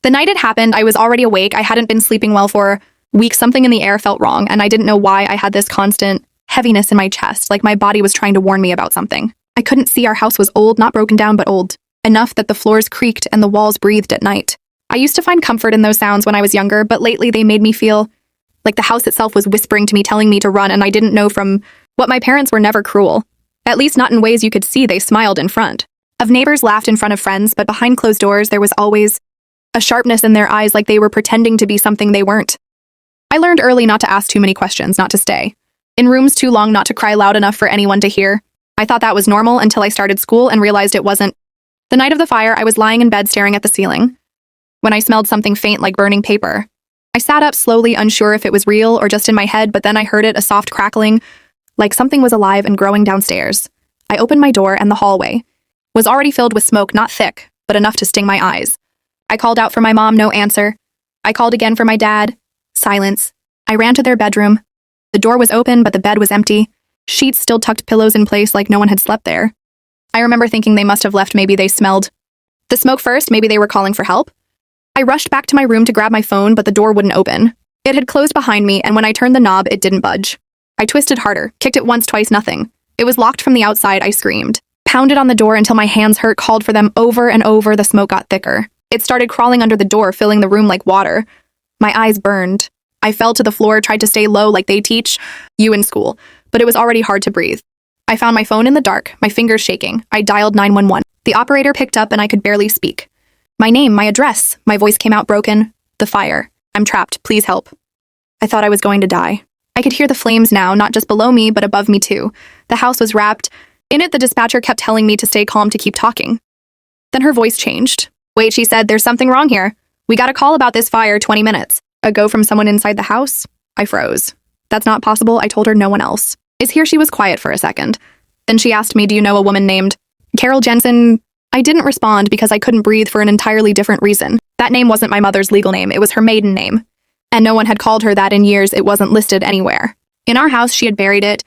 The night it happened, I was already awake. I hadn't been sleeping well for weeks. Something in the air felt wrong, and I didn't know why. I had this constant heaviness in my chest, like my body was trying to warn me about something. I couldn't see. Our house was old, not broken down, but old. Enough that the floors creaked and the walls breathed at night. I used to find comfort in those sounds when I was younger, but lately they made me feel like the house itself was whispering to me, telling me to run, and I didn't know from what my parents were never cruel. At least not in ways you could see. They smiled in front of neighbors, laughed in front of friends, but behind closed doors there was always a sharpness in their eyes, like they were pretending to be something they weren't. I learned early not to ask too many questions, not to stay in rooms too long, not to cry loud enough for anyone to hear. I thought that was normal until I started school and realized it wasn't. The night of the fire, I was lying in bed staring at the ceiling when I smelled something faint like burning paper. I sat up slowly, unsure if it was real or just in my head, but then I heard it, a soft crackling, like something was alive and growing downstairs. I opened my door and the hallway was already filled with smoke, not thick, but enough to sting my eyes. I called out for my mom, no answer. I called again for my dad. Silence. I ran to their bedroom. The door was open, but the bed was empty. Sheets still tucked, pillows in place like no one had slept there. I remember thinking they must have left. Maybe they smelled the smoke first. Maybe they were calling for help. I rushed back to my room to grab my phone, but the door wouldn't open. It had closed behind me, and when I turned the knob, it didn't budge. I twisted harder, kicked it once, twice, nothing. It was locked from the outside. I screamed, pounded on the door until my hands hurt, called for them over and over. The smoke got thicker. It started crawling under the door, filling the room like water. My eyes burned. I fell to the floor, tried to stay low like they teach you in school, but it was already hard to breathe. I found my phone in the dark, my fingers shaking. I dialed 911. The operator picked up and I could barely speak. My name, my address. My voice came out broken. The fire. I'm trapped. Please help. I thought I was going to die. I could hear the flames now, not just below me, but above me too. The house was wrapped in it. The dispatcher kept telling me to stay calm, to keep talking. Then her voice changed. Wait, she said, there's something wrong here. We got a call about this fire 20 minutes ago from someone inside the house. I froze. That's not possible. I told her no one else is here. She was quiet for a second. Then she asked me, do you know a woman named Carol Jensen? I didn't respond because I couldn't breathe for an entirely different reason. That name wasn't my mother's legal name. It was her maiden name. And no one had called her that in years. It wasn't listed anywhere. In our house, she had buried it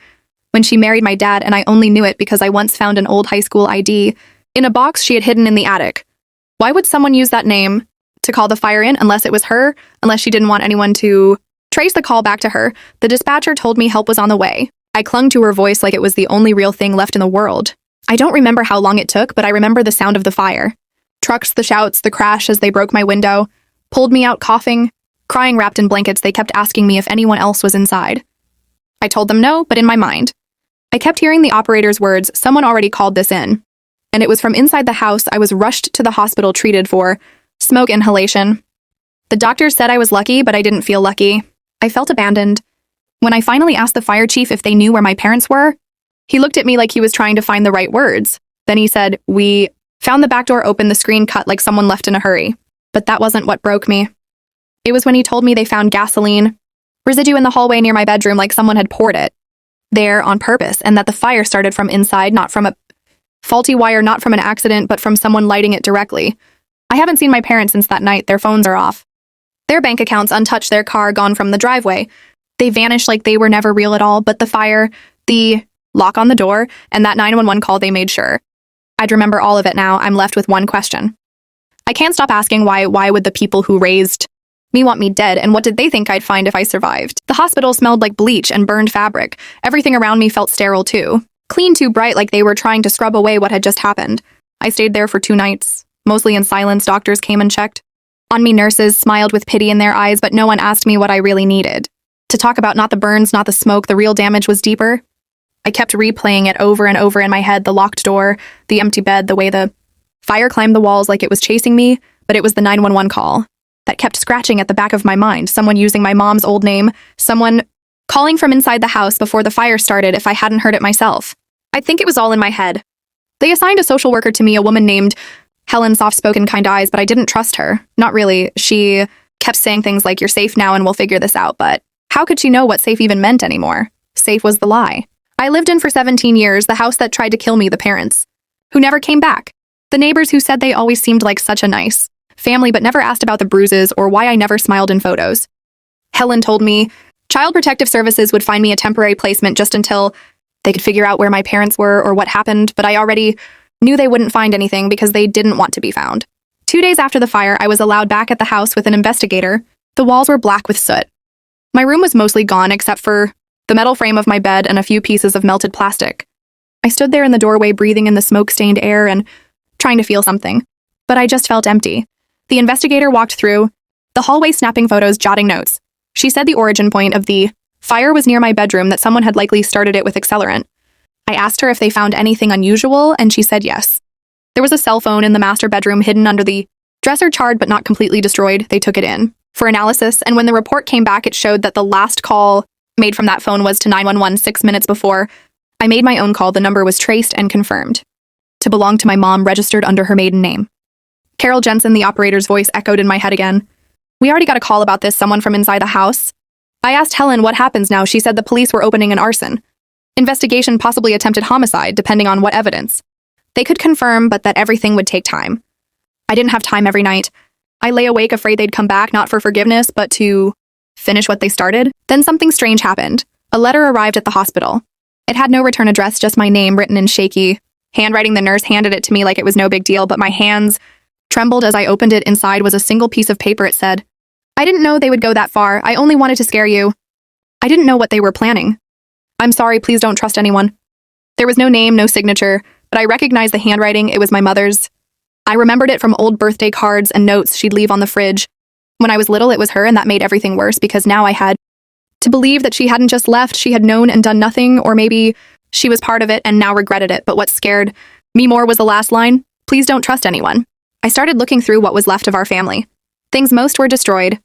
when she married my dad, and I only knew it because I once found an old high school ID in a box she had hidden in the attic. Why would someone use that name to call the fire in unless it was her, unless she didn't want anyone to trace the call back to her? The dispatcher told me help was on the way. I clung to her voice like it was the only real thing left in the world. I don't remember how long it took, but I remember the sound of the fire. Trucks, the shouts, the crash as they broke my window, pulled me out coughing, crying, wrapped in blankets. They kept asking me if anyone else was inside. I told them no, but in my mind, I kept hearing the operator's words, someone already called this in. And it was from inside the house. I was rushed to the hospital, treated for smoke inhalation. The doctors said I was lucky, but I didn't feel lucky. I felt abandoned. When I finally asked the fire chief if they knew where my parents were, he looked at me like he was trying to find the right words. Then he said, we found the back door open, the screen cut like someone left in a hurry. But that wasn't what broke me. It was when he told me they found gasoline residue in the hallway near my bedroom, like someone had poured it there on purpose, and that the fire started from inside, not from a faulty wire, not from an accident, but from someone lighting it directly. I haven't seen my parents since that night. Their phones are off. Their bank accounts untouched, their car gone from the driveway. They vanished like they were never real at all, but the fire, the lock on the door, and that 911 call, they made sure. I'd remember all of it now. I'm left with one question. I can't stop asking why would the people who raised me want me dead, and what did they think I'd find if I survived? The hospital smelled like bleach and burned fabric. Everything around me felt sterile too. Clean, too bright, like they were trying to scrub away what had just happened. I stayed there for 2 nights, mostly in silence. Doctors came and checked on me. Nurses smiled with pity in their eyes, but no one asked me what I really needed to talk about. Not the burns, not the smoke. The real damage was deeper. I kept replaying it over and over in my head, the locked door, the empty bed, the way the fire climbed the walls like it was chasing me, but it was the 911 call that kept scratching at the back of my mind. Someone using my mom's old name, someone calling from inside the house before the fire started if I hadn't heard it myself. I think it was all in my head. They assigned a social worker to me, a woman named Helen, soft-spoken, kind eyes, but I didn't trust her. Not really. She kept saying things like, you're safe now and we'll figure this out, but how could she know what safe even meant anymore? Safe was the lie. I lived in for 17 years, the house that tried to kill me, the parents who never came back, the neighbors who said they always seemed like such a nice family but never asked about the bruises or why I never smiled in photos. Helen told me Child Protective Services would find me a temporary placement just until they could figure out where my parents were or what happened, but I already knew they wouldn't find anything because they didn't want to be found. 2 days after the fire, I was allowed back at the house with an investigator. The walls were black with soot. My room was mostly gone except for the metal frame of my bed and a few pieces of melted plastic. I stood there in the doorway breathing in the smoke-stained air and trying to feel something, but I just felt empty. The investigator walked through the hallway snapping photos, jotting notes. She said the origin point of the fire was near my bedroom, that someone had likely started it with accelerant. I asked her if they found anything unusual, and she said yes. There was a cell phone in the master bedroom hidden under the dresser, charred but not completely destroyed. They took it in for analysis, and when the report came back, it showed that the last call made from that phone was to 911 6 minutes before I made my own call. The number was traced and confirmed to belong to my mom, registered under her maiden name. Carol Jensen, the operator's voice, echoed in my head again. We already got a call about this, someone from inside the house. I asked Helen what happens now. She said the police were opening an arson investigation, possibly attempted homicide, depending on what evidence they could confirm, but that everything would take time. I didn't have time every night. I lay awake afraid they'd come back, not for forgiveness, but to finish what they started. Then something strange happened. A letter arrived at the hospital. It had no return address, just my name written in shaky handwriting. The nurse handed it to me like it was no big deal, but my hands trembled as I opened it. Inside was a single piece of paper. It said, I didn't know they would go that far. I only wanted to scare you. I didn't know what they were planning. I'm sorry, please don't trust anyone. There was no name, no signature, but I recognized the handwriting. It was my mother's. I remembered it from old birthday cards and notes she'd leave on the fridge. When I was little, it was her, and that made everything worse because now I had to believe that she hadn't just left, she had known and done nothing, or maybe she was part of it and now regretted it. But what scared me more was the last line, please don't trust anyone. I started looking through what was left of our family. Things most were destroyed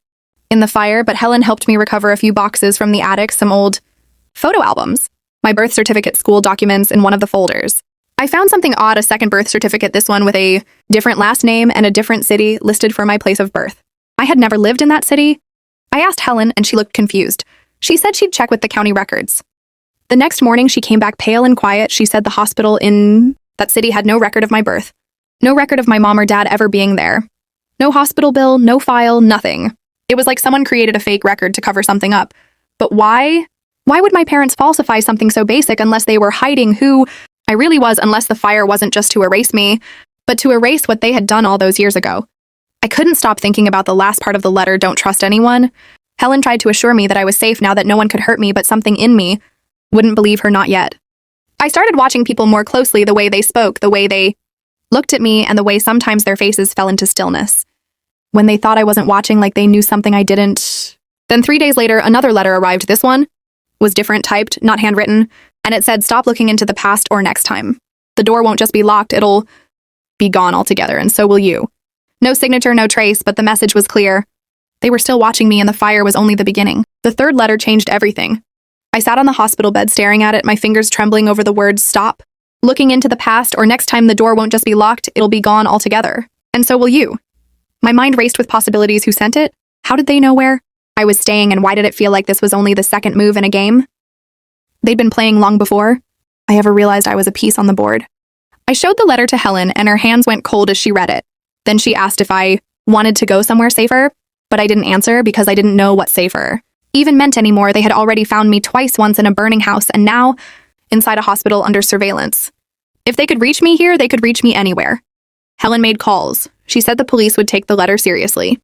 in the fire, but Helen helped me recover a few boxes from the attic, some old photo albums, my birth certificate, school documents in one of the folders. I found something odd, a second birth certificate, this one with a different last name and a different city listed for my place of birth. I had never lived in that city. I asked Helen, and she looked confused. She said she'd check with the county records. The next morning, she came back pale and quiet. She said the hospital in that city had no record of my birth, no record of my mom or dad ever being there. No hospital bill, no file, nothing. It was like someone created a fake record to cover something up. But why? Why would my parents falsify something so basic unless they were hiding who I really was, unless the fire wasn't just to erase me, but to erase what they had done all those years ago? I couldn't stop thinking about the last part of the letter, don't trust anyone. Helen tried to assure me that I was safe now, that no one could hurt me, but something in me wouldn't believe her, not yet. I started watching people more closely, the way they spoke, the way they looked at me, and the way sometimes their faces fell into stillness. When they thought I wasn't watching, like they knew something I didn't. Then 3 days later, another letter arrived. This one was different, typed, not handwritten, and it said, stop looking into the past, or next time. The door won't just be locked, it'll be gone altogether, and so will you. No signature, no trace, but the message was clear. They were still watching me, and the fire was only the beginning. The third letter changed everything. I sat on the hospital bed staring at it, my fingers trembling over the words, stop looking into the past, or next time the door won't just be locked, it'll be gone altogether. And so will you. My mind raced with possibilities. Who sent it? How did they know where I was staying, and why did it feel like this was only the second move in a game they'd been playing long before I ever realized I was a piece on the board? I showed the letter to Helen, and her hands went cold as she read it. Then she asked if I wanted to go somewhere safer, but I didn't answer because I didn't know what safer even meant anymore. They had already found me twice, once in a burning house, and now inside a hospital under surveillance. If they could reach me here, they could reach me anywhere. Helen made calls. She said the police would take the letter seriously.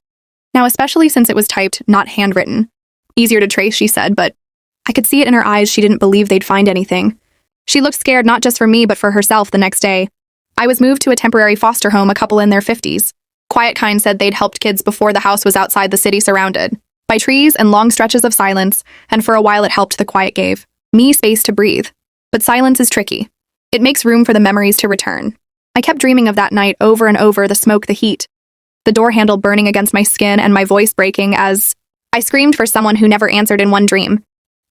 Now, especially since it was typed, not handwritten. Easier to trace, she said, but I could see it in her eyes. She didn't believe they'd find anything. She looked scared, not just for me, but for herself. The next day, I was moved to a temporary foster home, a couple in their 50s. Quiet kind said they'd helped kids before the house was outside the city, surrounded by trees and long stretches of silence, and for a while it helped. The quiet gave me space to breathe. But silence is tricky. It makes room for the memories to return. I kept dreaming of that night over and over, the smoke, the heat, the door handle burning against my skin, and my voice breaking as I screamed for someone who never answered in one dream.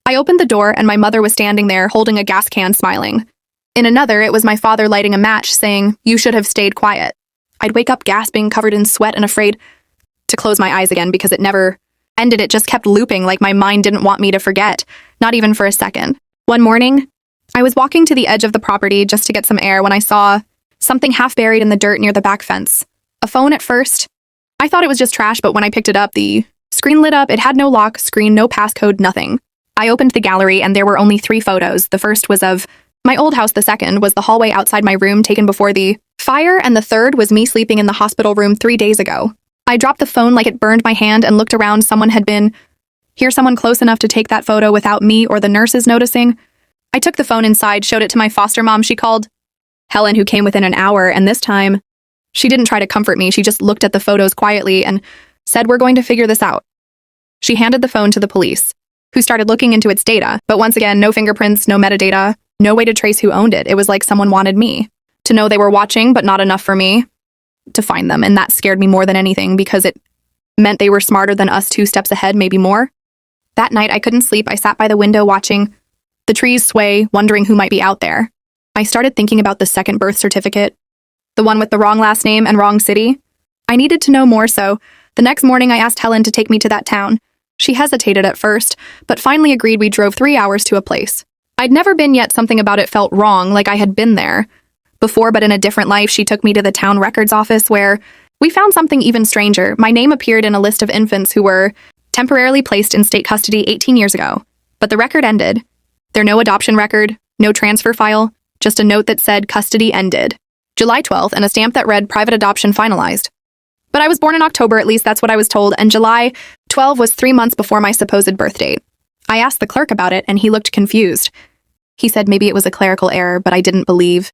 I opened the door, and my mother was standing there holding a gas can, smiling. In another, it was my father lighting a match, saying, "You should have stayed quiet." I'd wake up gasping, covered in sweat, and afraid to close my eyes again because it never ended. It just kept looping, like my mind didn't want me to forget, not even for a second. One morning, I was walking to the edge of the property just to get some air when I saw something half buried in the dirt near the back fence. A phone at first. I thought it was just trash, but when I picked it up, the screen lit up. It had no lock, screen, no passcode, nothing. I opened the gallery, and there were only 3 photos. The first was of my old house. The second was the hallway outside my room, taken before the Fire, and the third was me sleeping in the hospital room 3 days ago. I dropped the phone like it burned my hand and looked around. Someone had been someone close enough to take that photo without me or the nurses noticing. I took the phone inside, showed it to my foster mom. She called Helen, who came within an hour, and this time, she didn't try to comfort me. She just looked at the photos quietly and said, "We're going to figure this out." She handed the phone to the police, who started looking into its data. But once again, no fingerprints, no metadata, no way to trace who owned it. It was like someone wanted me to know they were watching, but not enough for me to find them. And that scared me more than anything because it meant they were smarter than us, 2 steps ahead, maybe more. That night, I couldn't sleep. I sat by the window watching the trees sway, wondering who might be out there. I started thinking about the second birth certificate, the one with the wrong last name and wrong city. I needed to know more, so the next morning I asked Helen to take me to that town. She hesitated at first, but finally agreed. We drove 3 hours to a place I'd never been, yet something about it felt wrong, like I had been there before, but in a different life. She took me to the town records office where we found something even stranger. My name appeared in a list of infants who were temporarily placed in state custody 18 years ago, but the record ended. There no adoption record, no transfer file, just a note that said custody ended. July 12th, and a stamp that read private adoption finalized. But I was born in October, at least that's what I was told, and July 12 was 3 months before my supposed birth date. I asked the clerk about it, and he looked confused. He said maybe it was a clerical error, but I didn't believe.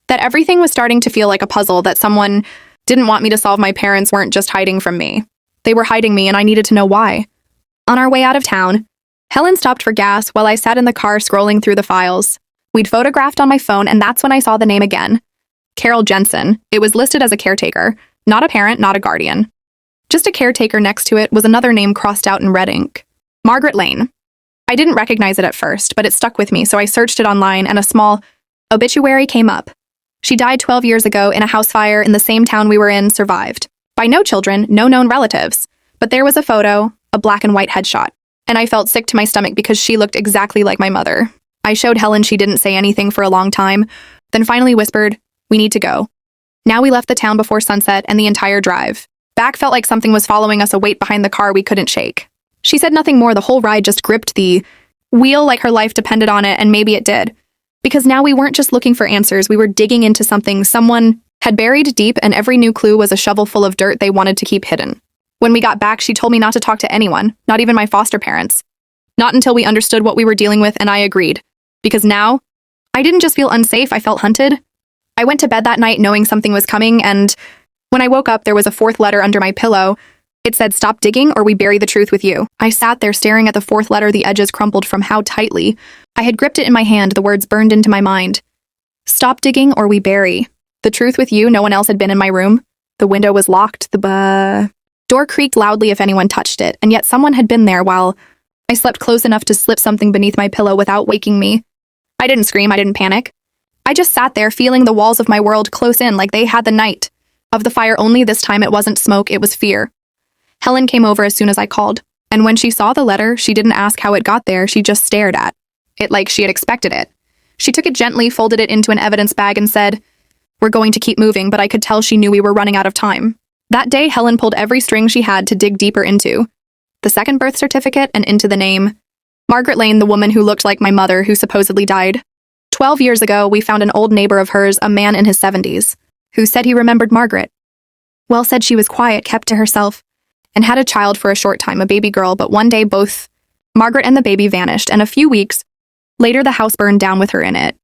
That everything was starting to feel like a puzzle, that someone didn't want me to solve. My parents weren't just hiding from me. They were hiding me, and I needed to know why. On our way out of town, Helen stopped for gas while I sat in the car scrolling through the files. We'd photographed on my phone, and that's when I saw the name again. Carol Jensen. It was listed as a caretaker, not a parent, not a guardian. Just a caretaker. Next to it was another name crossed out in red ink. Margaret Lane. I didn't recognize it at first, but it stuck with me, so I searched it online, and a small obituary came up. She died 12 years ago in a house fire in the same town we were in, survived by no children, no known relatives. But there was a photo, a black and white headshot, and I felt sick to my stomach because she looked exactly like my mother. I showed Helen. She didn't say anything for a long time, then finally whispered, "We need to go." Now we left the town before sunset, and the entire drive back felt like something was following us, a weight behind the car we couldn't shake. She said nothing more. The whole ride just gripped the wheel like her life depended on it, and maybe it did. Because now we weren't just looking for answers, we were digging into something someone had buried deep, and every new clue was a shovel full of dirt they wanted to keep hidden. When we got back, she told me not to talk to anyone, not even my foster parents. Not until we understood what we were dealing with, and I agreed. Because now, I didn't just feel unsafe, I felt hunted. I went to bed that night knowing something was coming, and when I woke up, there was a 4th letter under my pillow. It said, "Stop digging or we bury the truth with you." I sat there staring at the 4th letter, the edges crumpled from how tightly I had gripped it in my hand. The words burned into my mind. "Stop digging or we bury the truth with you." No one else had been in my room. The window was locked. The door creaked loudly if anyone touched it, and yet someone had been there while I slept, close enough to slip something beneath my pillow without waking me. I didn't scream, I didn't panic. I just sat there feeling the walls of my world close in like they had the night of the fire, only this time it wasn't smoke, it was fear. Helen came over as soon as I called, and when she saw the letter, she didn't ask how it got there, she just stared at it like she had expected it. She took it gently, folded it into an evidence bag, and said, "We're going to keep moving," but I could tell she knew we were running out of time. That day, Helen pulled every string she had to dig deeper into the second birth certificate and into the name. Margaret Lane, the woman who looked like my mother, who supposedly died 12 years ago. We found an old neighbor of hers, a man in his 70s, who said he remembered Margaret. Well, said she was quiet, kept to herself, and had a child for a short time, a baby girl, but one day both Margaret and the baby vanished, and a few weeks later the house burned down with her in it.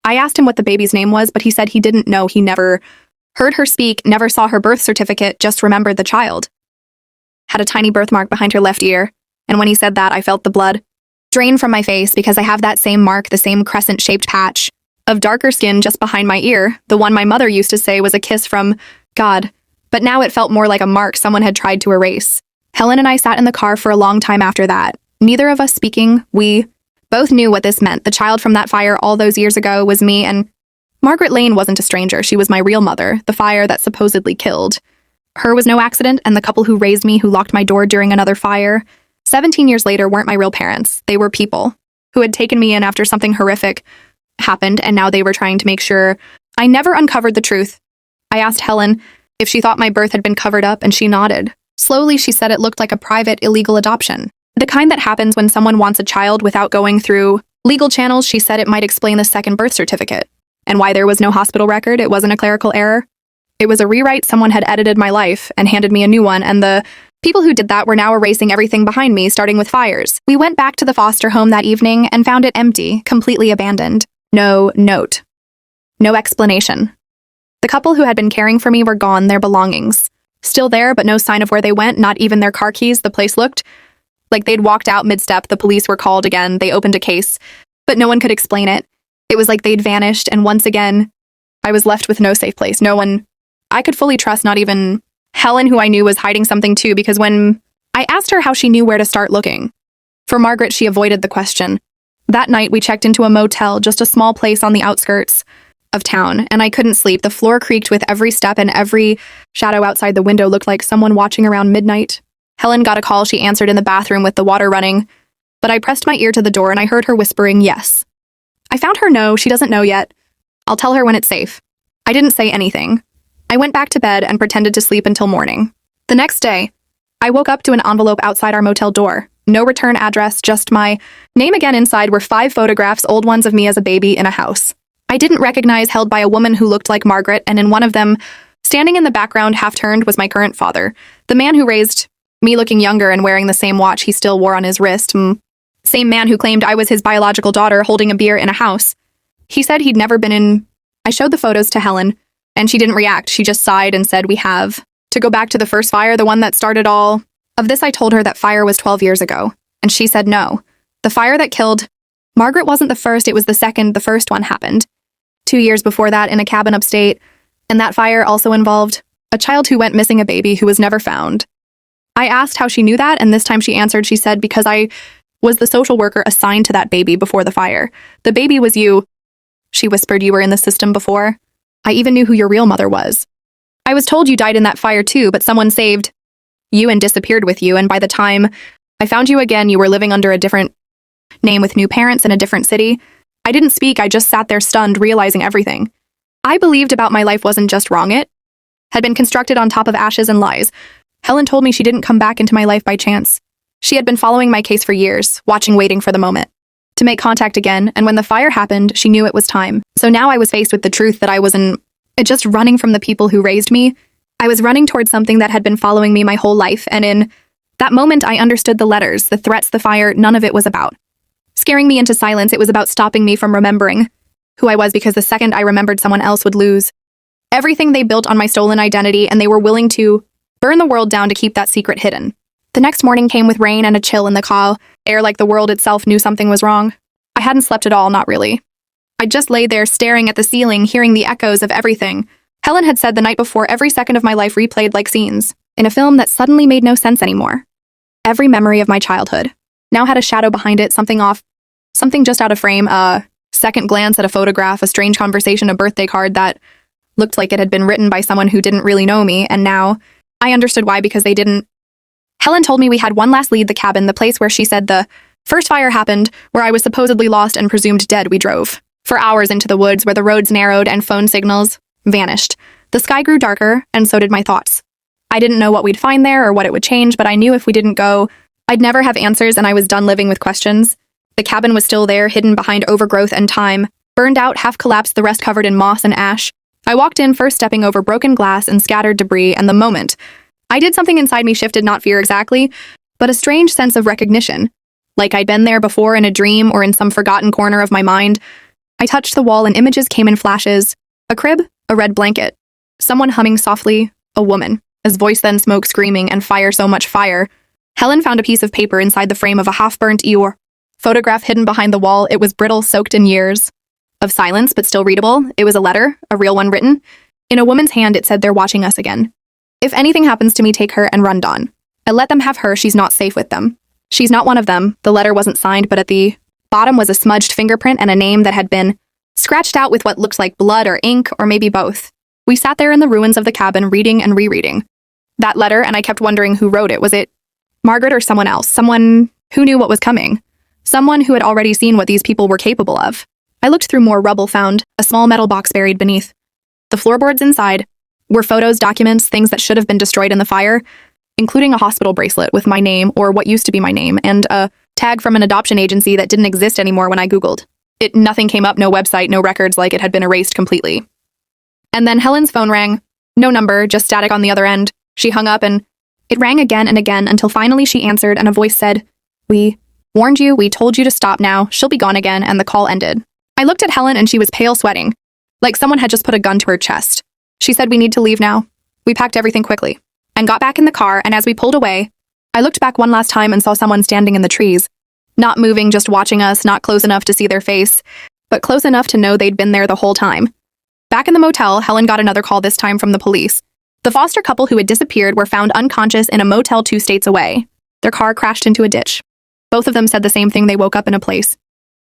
I asked him what the baby's name was, but he said he didn't know. He never heard her speak, never saw her birth certificate, just remembered the child had a tiny birthmark behind her left ear, and when he said that, I felt the blood drain from my face because I have that same mark, the same crescent-shaped patch of darker skin just behind my ear, the one my mother used to say was a kiss from God. But now it felt more like a mark someone had tried to erase. Helen and I sat in the car for a long time after that, neither of us speaking. We both knew what this meant. The child from that fire all those years ago was me, and Margaret Lane wasn't a stranger. She was my real mother, the fire that supposedly killed her was no accident, and the couple who raised me, who locked my door during another fire 17 years later, weren't my real parents. They were people who had taken me in after something horrific happened, and now they were trying to make sure I never uncovered the truth. I asked Helen if she thought my birth had been covered up, and she nodded. Slowly, she said it looked like a private, illegal adoption. The kind that happens when someone wants a child without going through legal channels. She said it might explain the second birth certificate. and why there was no hospital record. It wasn't a clerical error. It was a rewrite. Someone had edited my life and handed me a new one, and the people who did that were now erasing everything behind me, starting with fires. We went back to the foster home that evening and found it empty, completely abandoned. No note. No explanation. The couple who had been caring for me were gone, their belongings. Still there, but no sign of where they went, not even their car keys. The place looked like they'd walked out mid-step. The police were called again. They opened a case, but no one could explain it. It was like they'd vanished, and once again, I was left with no safe place. No one I could fully trust, not even Helen, who I knew was hiding something too, because when I asked her how she knew where to start looking, for Margaret, she avoided the question. That night, we checked into a motel, just a small place on the outskirts of town, and I couldn't sleep. The floor creaked with every step, and every shadow outside the window looked like someone watching around midnight. Helen got a call. She answered in the bathroom with the water running, but I pressed my ear to the door and I heard her whispering, yes. I found her no, she doesn't know yet. I'll tell her when it's safe. I didn't say anything. I went back to bed and pretended to sleep until morning. The next day, I woke up to an envelope outside our motel door. No return address, just my name. Again, inside were 5 photographs, old ones of me as a baby in a house I didn't recognize, held by a woman who looked like Margaret, and in one of them, standing in the background half-turned, was my current father, the man who raised me, looking younger and wearing the same watch he still wore on his wrist. Same man who claimed I was his biological daughter holding a beer in a house. He said he'd never been in. I showed the photos to Helen, and she didn't react. She just sighed and said, we have to go back to the first fire, the one that started all of this. I told her that fire was 12 years ago, and she said no. The fire that killed Margaret wasn't the first, it was the second. The first one happened 2 years before that in a cabin upstate, and that fire also involved a child who went missing, a baby who was never found. I asked how she knew that, and this time she answered. She said, because I was the social worker assigned to that baby before the fire. The baby was you. She whispered, you were in the system before. I even knew who your real mother was. I was told you died in that fire too, but someone saved you and disappeared with you, and by the time I found you again, you were living under a different name with new parents in a different city. I didn't speak, I just sat there stunned, realizing everything I believed about my life wasn't just wrong, it had been constructed on top of ashes and lies. Helen told me she didn't come back into my life by chance. She had been following my case for years, watching, waiting for the moment to make contact again, and when the fire happened, she knew it was time. So now I was faced with the truth that I wasn't just running from the people who raised me. I was running towards something that had been following me my whole life, and in that moment I understood the letters, the threats, the fire. None of it was about scaring me into silence. It was about stopping me from remembering who I was, because the second I remembered, someone else would lose everything they built on my stolen identity, and they were willing to burn the world down to keep that secret hidden. The next morning came with rain and a chill in the cool air, like the world itself knew something was wrong. I hadn't slept at all, not really. I just lay there staring at the ceiling, hearing the echoes of everything Helen had said the night before, every second of my life replayed like scenes in a film that suddenly made no sense anymore. Every memory of my childhood now had a shadow behind it, something off, something just out of frame, a second glance at a photograph, a strange conversation, a birthday card that looked like it had been written by someone who didn't really know me, and now I understood why, because they didn't. Helen told me we had one last lead, the cabin, the place where she said the first fire happened, where I was supposedly lost and presumed dead. We drove for hours into the woods where the roads narrowed and phone signals vanished. The sky grew darker, and so did my thoughts. I didn't know what we'd find there or what it would change, but I knew if we didn't go, I'd never have answers, and I was done living with questions. The cabin was still there, hidden behind overgrowth and time, burned out, half collapsed, the rest covered in moss and ash. I walked in, first stepping over broken glass and scattered debris, and the moment I did, something inside me shifted, not fear exactly, but a strange sense of recognition, like I'd been there before in a dream or in some forgotten corner of my mind. I touched the wall and images came in flashes. A crib, a red blanket, someone humming softly, a woman, as voice, then smoke, screaming, and fire, so much fire. Helen found a piece of paper inside the frame of a half-burnt Eeyore photograph hidden behind the wall. It was brittle, soaked in years of silence, but still readable. It was a letter, a real one, written in a woman's hand. It said, they're watching us again. If anything happens to me, take her and run, Dawn. And let them have her. She's not safe with them. She's not one of them. The letter wasn't signed, but at the bottom was a smudged fingerprint and a name that had been scratched out with what looked like blood or ink, or maybe both. We sat there in the ruins of the cabin, reading and rereading that letter, and I kept wondering who wrote it. Was it Margaret or someone else? Someone who knew what was coming. Someone who had already seen what these people were capable of. I looked through more rubble, found a small metal box buried beneath. The floorboards inside were photos, documents, things that should have been destroyed in the fire, including a hospital bracelet with my name, or what used to be my name, and a tag from an adoption agency that didn't exist anymore when I Googled. Nothing came up, no website, no records, like it had been erased completely. And then Helen's phone rang. No number, just static on the other end. She hung up and it rang again and again until finally she answered and a voice said, "We warned you, we told you to stop now, she'll be gone again," and the call ended. I looked at Helen and she was pale, sweating, like someone had just put a gun to her chest. She said, "We need to leave now." We packed everything quickly and got back in the car, and as we pulled away, I looked back one last time and saw someone standing in the trees. Not moving, just watching us, not close enough to see their face, but close enough to know they'd been there the whole time. Back in the motel, Helen got another call, this time from the police. The foster couple who had disappeared were found unconscious in a motel 2 states away. Their car crashed into a ditch. Both of them said the same thing: they woke up in a place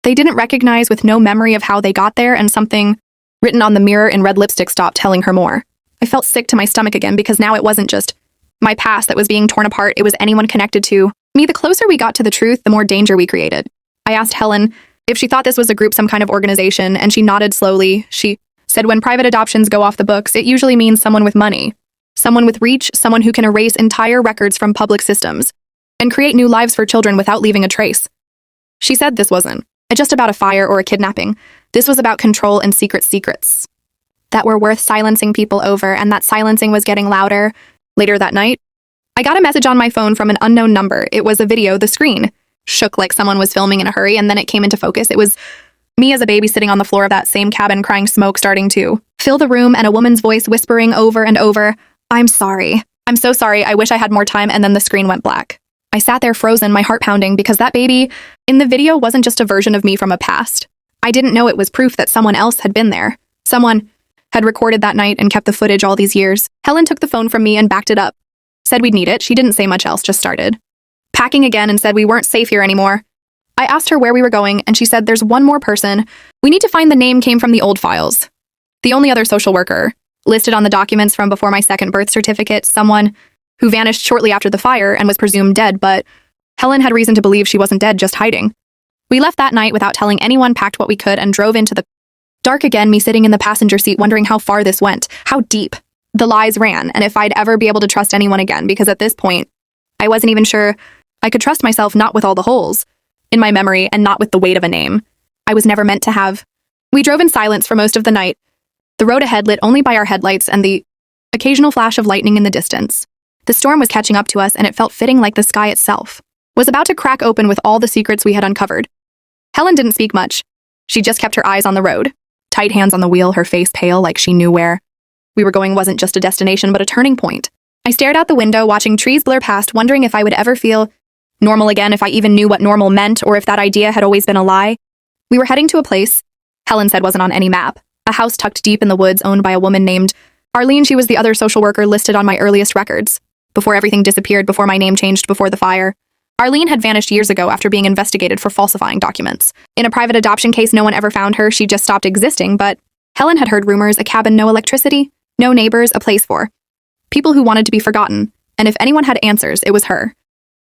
they didn't recognize, with no memory of how they got there, and something written on the mirror in red lipstick stopped telling her more. I felt sick to my stomach again, because now it wasn't just my past that was being torn apart, it was anyone connected to me. The closer we got to the truth, the more danger we created. I asked Helen if she thought this was a group, some kind of organization, and she nodded slowly. She said when private adoptions go off the books, it usually means someone with money, someone with reach, someone who can erase entire records from public systems and create new lives for children without leaving a trace. She said this wasn't just about a fire or a kidnapping. This was about control and secrets that were worth silencing people over, and that silencing was getting louder. Later that night, I got a message on my phone from an unknown number. It was a video. The screen shook like someone was filming in a hurry, and then it came into focus. It was me as a baby sitting on the floor of that same cabin, crying, smoke starting to fill the room, and a woman's voice whispering over and over, "I'm sorry. I'm so sorry. I wish I had more time," and then the screen went black. I sat there frozen, my heart pounding, because that baby in the video wasn't just a version of me from a past. I didn't know it was proof that someone else had been there. Someone had recorded that night and kept the footage all these years. Helen took the phone from me and backed it up. Said we'd need it. She didn't say much else, just started packing again and said we weren't safe here anymore. I asked her where we were going, and she said there's one more person. We need to find. The name came from the old files. The only other social worker listed on the documents from before my second birth certificate, someone who vanished shortly after the fire and was presumed dead, but Helen had reason to believe she wasn't dead, just hiding. We left that night without telling anyone, packed what we could, and drove into the dark again, me sitting in the passenger seat wondering how far this went, how deep the lies ran, and if I'd ever be able to trust anyone again, because at this point, I wasn't even sure I could trust myself, not with all the holes in my memory and not with the weight of a name I was never meant to have. We drove in silence for most of the night, the road ahead lit only by our headlights and the occasional flash of lightning in the distance. The storm was catching up to us, and it felt fitting, like the sky itself was about to crack open with all the secrets we had uncovered. Helen didn't speak much. She just kept her eyes on the road, tight hands on the wheel, her face pale, like she knew where we were going wasn't just a destination but a turning point. I stared out the window, watching trees blur past, wondering if I would ever feel normal again, if I even knew what normal meant, or if that idea had always been a lie. We were heading to a place Helen said wasn't on any map, a house tucked deep in the woods owned by a woman named Arlene. She was the other social worker listed on my earliest records. Before everything disappeared, before my name changed, before the fire, Arlene had vanished years ago after being investigated for falsifying documents. In a private adoption case, no one ever found her. She just stopped existing, but Helen had heard rumors: a cabin, no electricity, no neighbors, a place for people who wanted to be forgotten. And if anyone had answers, it was her.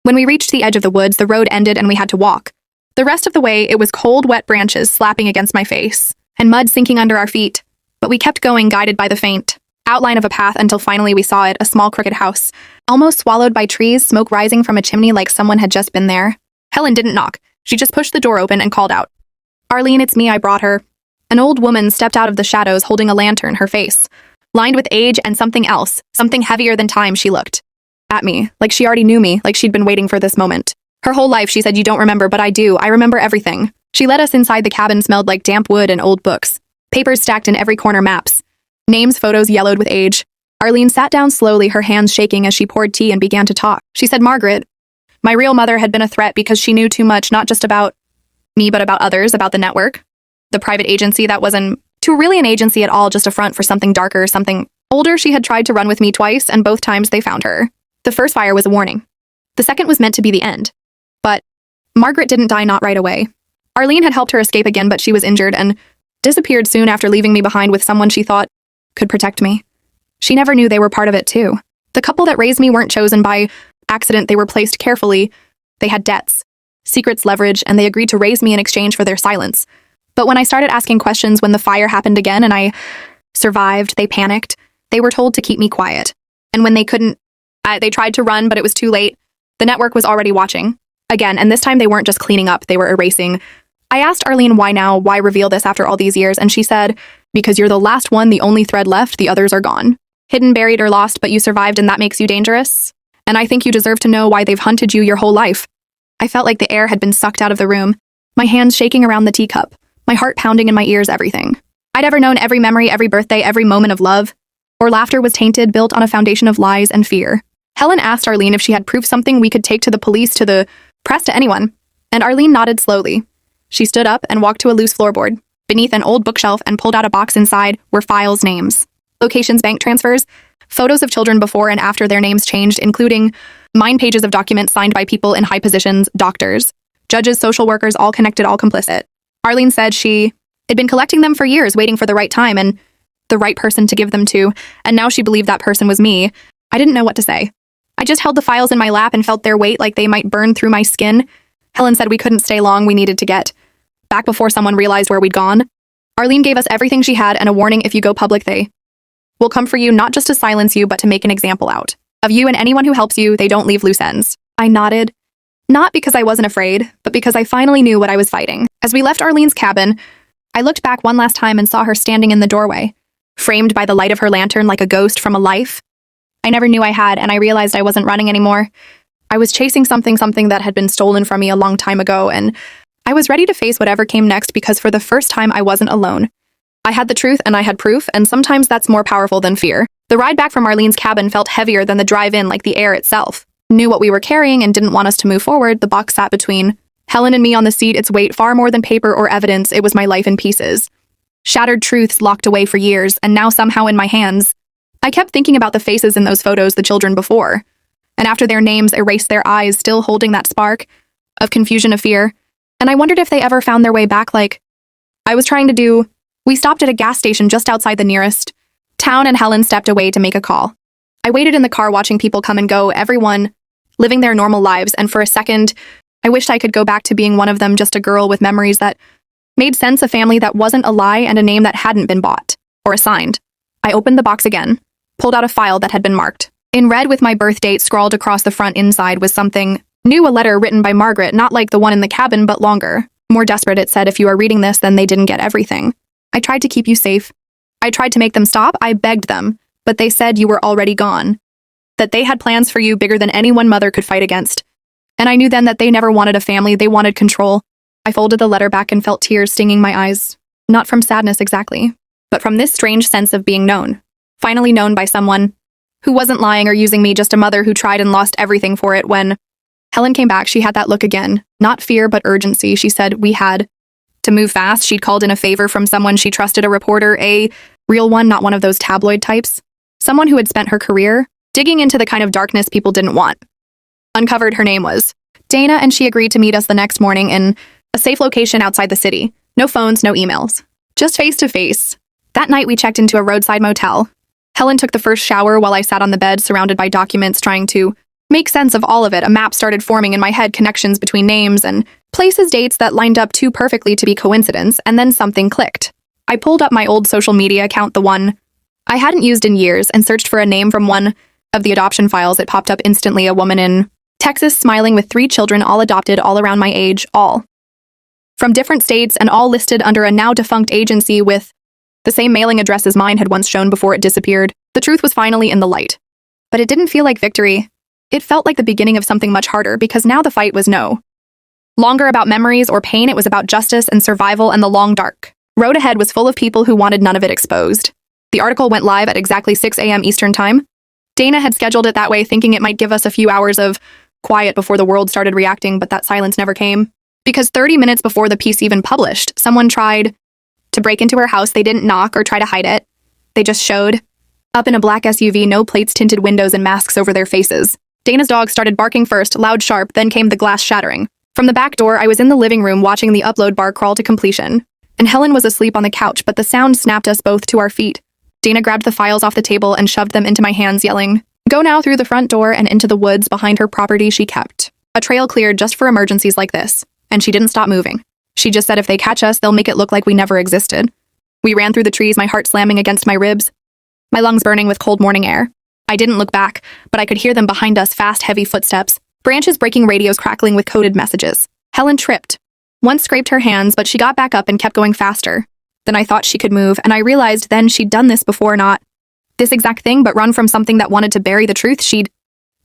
When we reached the edge of the woods, the road ended and we had to walk. The rest of the way, it was cold, wet branches slapping against my face and mud sinking under our feet. But we kept going, guided by the faint outline of a path, until finally we saw it, a small crooked house, almost swallowed by trees, smoke rising from a chimney like someone had just been there. Helen didn't knock. She just pushed the door open and called out, "Arlene, it's me, I brought her." An old woman stepped out of the shadows holding a lantern, her face lined with age and something else, something heavier than time. She looked at me, like she already knew me, like she'd been waiting for this moment. Her whole life, she said. "You don't remember, but I do. I remember everything." She led us inside. The cabin smelled like damp wood and old books. Papers stacked in every corner, maps, names, photos yellowed with age. Arlene sat down slowly, her hands shaking as she poured tea and began to talk. She said, "Margaret, my real mother had been a threat because she knew too much, not just about me, but about others, about the network, the private agency that wasn't really an agency at all, just a front for something darker, something older. She had tried to run with me twice, and both times they found her. The first fire was a warning. The second was meant to be the end. But Margaret didn't die, not right away. Arlene had helped her escape again, but she was injured and disappeared soon after, leaving me behind with someone she thought could protect me. She never knew they were part of it too. The couple that raised me weren't chosen by accident. They were placed carefully. They had debts, secrets, leverage, and they agreed to raise me in exchange for their silence. But when I started asking questions, when the fire happened again and I survived, they panicked. They were told to keep me quiet. And when they couldn't, they tried to run, but it was too late. The network was already watching again, and this time they weren't just cleaning up, they were erasing. I asked Arlene why now, why reveal this after all these years, and she said, because you're the last one, the only thread left, the others are gone. Hidden, buried, or lost, but you survived and that makes you dangerous? And I think you deserve to know why they've hunted you your whole life. I felt like the air had been sucked out of the room, my hands shaking around the teacup, my heart pounding in my ears, everything. I'd ever known, every memory, every birthday, every moment of love or laughter was tainted, built on a foundation of lies and fear. Helen asked Arlene if she had proof, something we could take to the police, to the press, to anyone. And Arlene nodded slowly. She stood up and walked to a loose floorboard. Beneath an old bookshelf and pulled out a box. Inside were files, names, locations, bank transfers, photos of children before and after their names changed, including mine, pages of documents signed by people in high positions, doctors, judges, social workers, all connected, all complicit. Arlene said she had been collecting them for years, waiting for the right time and the right person to give them to, and now she believed that person was me. I didn't know what to say. I just held the files in my lap and felt their weight, like they might burn through my skin. Helen said we couldn't stay long, we needed to get back before someone realized where we'd gone. Arlene gave us everything she had and a warning: if you go public, they will come for you, not just to silence you, but to make an example out of you and anyone who helps you. They don't leave loose ends. I nodded, not because I wasn't afraid, but because I finally knew what I was fighting. As we left Arlene's cabin, I looked back one last time and saw her standing in the doorway, framed by the light of her lantern like a ghost from a life I never knew I had, and I realized I wasn't running anymore. I was chasing something that had been stolen from me a long time ago, and I was ready to face whatever came next, because for the first time I wasn't alone. I had the truth and I had proof, and sometimes that's more powerful than fear. The ride back from Arlene's cabin felt heavier than the drive in, like the air itself knew what we were carrying and didn't want us to move forward. The box sat between Helen and me on the seat, its weight far more than paper or evidence. It was my life in pieces. Shattered truths locked away for years, and now somehow in my hands. I kept thinking about the faces in those photos, the children before, and after their names erased, their eyes still holding that spark of confusion, of fear, and I wondered if they ever found their way back like I was trying to do. We stopped at a gas station just outside the nearest town, and Helen stepped away to make a call. I waited in the car watching people come and go, everyone living their normal lives, and for a second, I wished I could go back to being one of them, just a girl with memories that made sense, a family that wasn't a lie, and a name that hadn't been bought or assigned. I opened the box again, pulled out a file that had been marked in red with my birth date scrawled across the front. Inside was something new, a letter written by Margaret, not like the one in the cabin, but longer, more desperate. It said, if you are reading this, then they didn't get everything. I tried to keep you safe. I tried to make them stop. I begged them, but they said you were already gone, that they had plans for you bigger than any one mother could fight against. And I knew then that they never wanted a family, they wanted control. I folded the letter back and felt tears stinging my eyes, not from sadness exactly, but from this strange sense of being known. Finally known by someone who wasn't lying or using me, just a mother who tried and lost everything for it. When Helen came back, she had that look again, not fear, but urgency. She said we had to move fast. She'd called in a favor from someone she trusted, a reporter, a real one, not one of those tabloid types. Someone who had spent her career digging into the kind of darkness people didn't want. Uncovered. Her name was Dana, and she agreed to meet us the next morning in a safe location outside the city. No phones, no emails, just face to face. That night we checked into a roadside motel. Helen took the first shower while I sat on the bed, surrounded by documents, trying to make sense of all of it. A map started forming in my head, connections between names and places, dates that lined up too perfectly to be coincidence, and then something clicked. I pulled up my old social media account, the one I hadn't used in years, and searched for a name from one of the adoption files. It popped up instantly, a woman in Texas, smiling, with 3 children, all adopted, all around my age, all from different states, and all listed under a now defunct agency with the same mailing address as mine had once shown before it disappeared. The truth was finally in the light. But it didn't feel like victory. It felt like the beginning of something much harder, because now the fight was no longer about memories or pain. It was about justice and survival, and the long, dark road ahead was full of people who wanted none of it exposed. The article went live at exactly 6 a.m. Eastern Time. Dana had scheduled it that way, thinking it might give us a few hours of quiet before the world started reacting, but that silence never came. Because 30 minutes before the piece even published, someone tried to break into her house. They didn't knock or try to hide it. They just showed up in a black SUV, no plates, tinted windows, and masks over their faces. Dana's dog started barking first, loud, sharp, then came the glass shattering. From the back door, I was in the living room watching the upload bar crawl to completion, and Helen was asleep on the couch, but the sound snapped us both to our feet. Dana grabbed the files off the table and shoved them into my hands, yelling, "Go now," through the front door and into the woods behind her property. She kept a trail cleared just for emergencies like this, and she didn't stop moving. She just said if they catch us, they'll make it look like we never existed. We ran through the trees, my heart slamming against my ribs, my lungs burning with cold morning air. I didn't look back, but I could hear them behind us, fast, heavy footsteps, branches breaking, radios crackling with coded messages. Helen tripped, Once scraped her hands, but she got back up and kept going faster. Then I thought she could move, and I realized then she'd done this before, not this exact thing, but run from something that wanted to bury the truth. She'd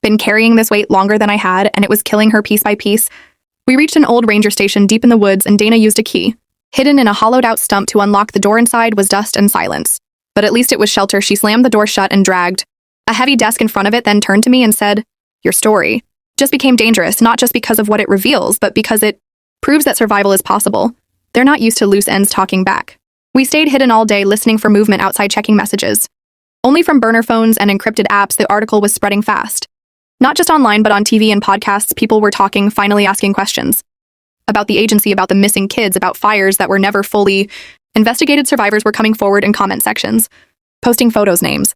been carrying this weight longer than I had, and it was killing her piece by piece. We reached an old ranger station deep in the woods, and Dana used a key. Hidden in a hollowed-out stump to unlock the door. Inside was dust and silence. But at least it was shelter. She slammed the door shut and dragged a heavy desk in front of it, then turned to me and said, "Your story just became dangerous, not just because of what it reveals, but because it proves that survival is possible." They're not used to loose ends talking back. We stayed hidden all day, listening for movement outside, checking messages. Only from burner phones and encrypted apps, the article was spreading fast. Not just online, but on TV and podcasts, people were talking, finally asking questions. About the agency, about the missing kids, about fires that were never fully investigated. Survivors were coming forward in comment sections, posting photos, names,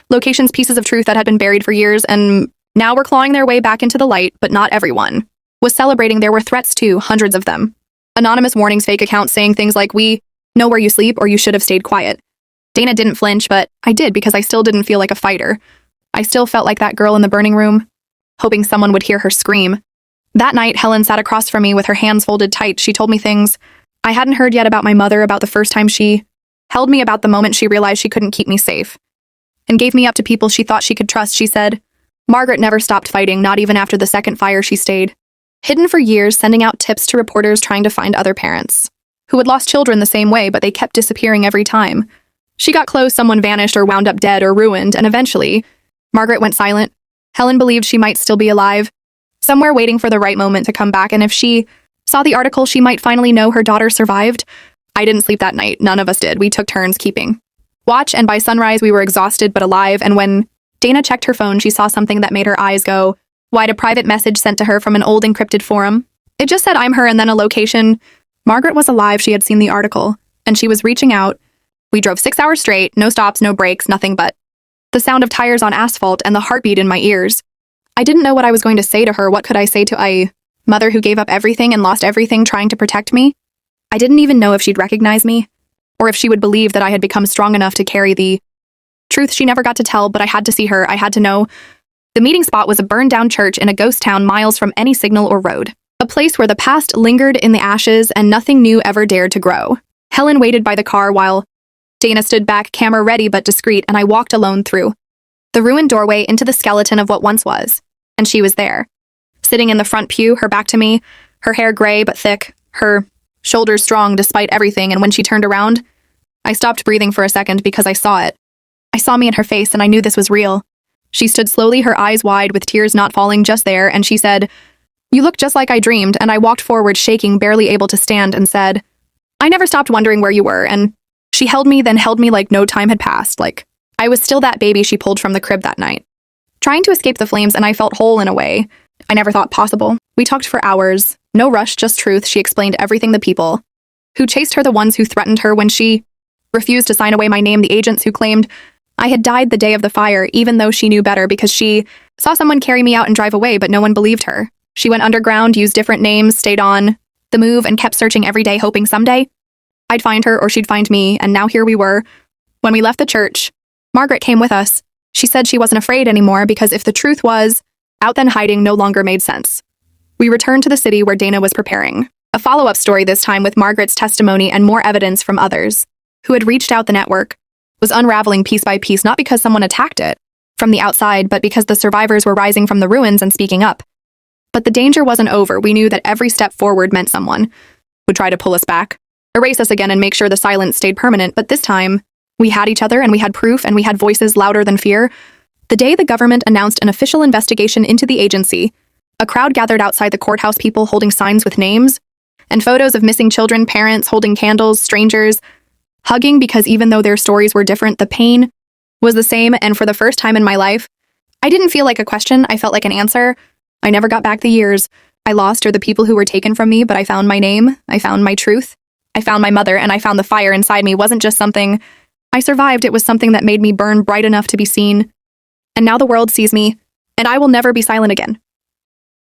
locations, pieces of truth that had been buried for years, and now were clawing their way back into the light, but not everyone was celebrating. There were threats too, hundreds of them. Anonymous warnings, fake accounts saying things like, "We know where you sleep," or "You should have stayed quiet." Dana didn't flinch, but I did, because I still didn't feel like a fighter. I still felt like that girl in the burning room, hoping someone would hear her scream. That night, Helen sat across from me with her hands folded tight. She told me things I hadn't heard yet about my mother, about the first time she held me, about the moment she realized she couldn't keep me safe, and gave me up to people she thought she could trust. She said, "Margaret never stopped fighting, not even after the second fire. She stayed hidden for years, sending out tips to reporters trying to find other parents who had lost children the same way, but they kept disappearing every time. She got close, someone vanished or wound up dead or ruined, and eventually, Margaret went silent. Helen believed she might still be alive, somewhere waiting for the right moment to come back, and if she saw the article, she might finally know her daughter survived." I didn't sleep that night. None of us did. We took turns keeping watch, and by sunrise, we were exhausted but alive, and when Dana checked her phone, she saw something that made her eyes go wide, a private message sent to her from an old encrypted forum. It just said, "I'm her," and then a location. Margaret was alive. She had seen the article, and she was reaching out. We drove 6 hours straight, no stops, no breaks, nothing but the sound of tires on asphalt and the heartbeat in my ears. I didn't know what I was going to say to her. What could I say to a mother who gave up everything and lost everything trying to protect me? I didn't even know if she'd recognize me, or if she would believe that I had become strong enough to carry the truth she never got to tell, but I had to see her. I had to know. The meeting spot was a burned-down church in a ghost town miles from any signal or road, a place where the past lingered in the ashes and nothing new ever dared to grow. Helen waited by the car while Dana stood back, camera ready but discreet, and I walked alone through the ruined doorway into the skeleton of what once was. And she was there, sitting in the front pew, her back to me, her hair gray but thick, her shoulders strong despite everything, and when she turned around, I stopped breathing for a second because I saw it. I saw me in her face, and I knew this was real. She stood slowly, her eyes wide, with tears not falling, just there, and she said, "You look just like I dreamed," and I walked forward, shaking, barely able to stand, and said, "I never stopped wondering where you were," and she held me, then held me like no time had passed, like I was still that baby she pulled from the crib that night, trying to escape the flames, and I felt whole in a way I never thought possible. We talked for hours, no rush, just truth. She explained everything, the people who chased her, the ones who threatened her when she refused to sign away my name, the agents who claimed I had died the day of the fire, even though she knew better because she saw someone carry me out and drive away, but no one believed her. She went underground, used different names, stayed on the move, and kept searching every day, hoping someday I'd find her or she'd find me, and now here we were. When we left the church, Margaret came with us. She said she wasn't afraid anymore because if the truth was out, then hiding no longer made sense. We returned to the city where Dana was preparing a follow-up story, this time with Margaret's testimony and more evidence from others who had reached out. The network was unraveling piece by piece, not because someone attacked it from the outside, but because the survivors were rising from the ruins and speaking up. But the danger wasn't over. We knew that every step forward meant someone would try to pull us back, erase us again, and make sure the silence stayed permanent. But this time, we had each other, and we had proof, and we had voices louder than fear. The day the government announced an official investigation into the agency, a crowd gathered outside the courthouse, people holding signs with names and photos of missing children, parents holding candles, strangers hugging, because even though their stories were different, the pain was the same. And for the first time in my life, I didn't feel like a question. I felt like an answer. I never got back the years I lost or the people who were taken from me, but I found my name. I found my truth. I found my mother, and I found the fire inside me wasn't just something I survived. It was something that made me burn bright enough to be seen. And now the world sees me, and I will never be silent again.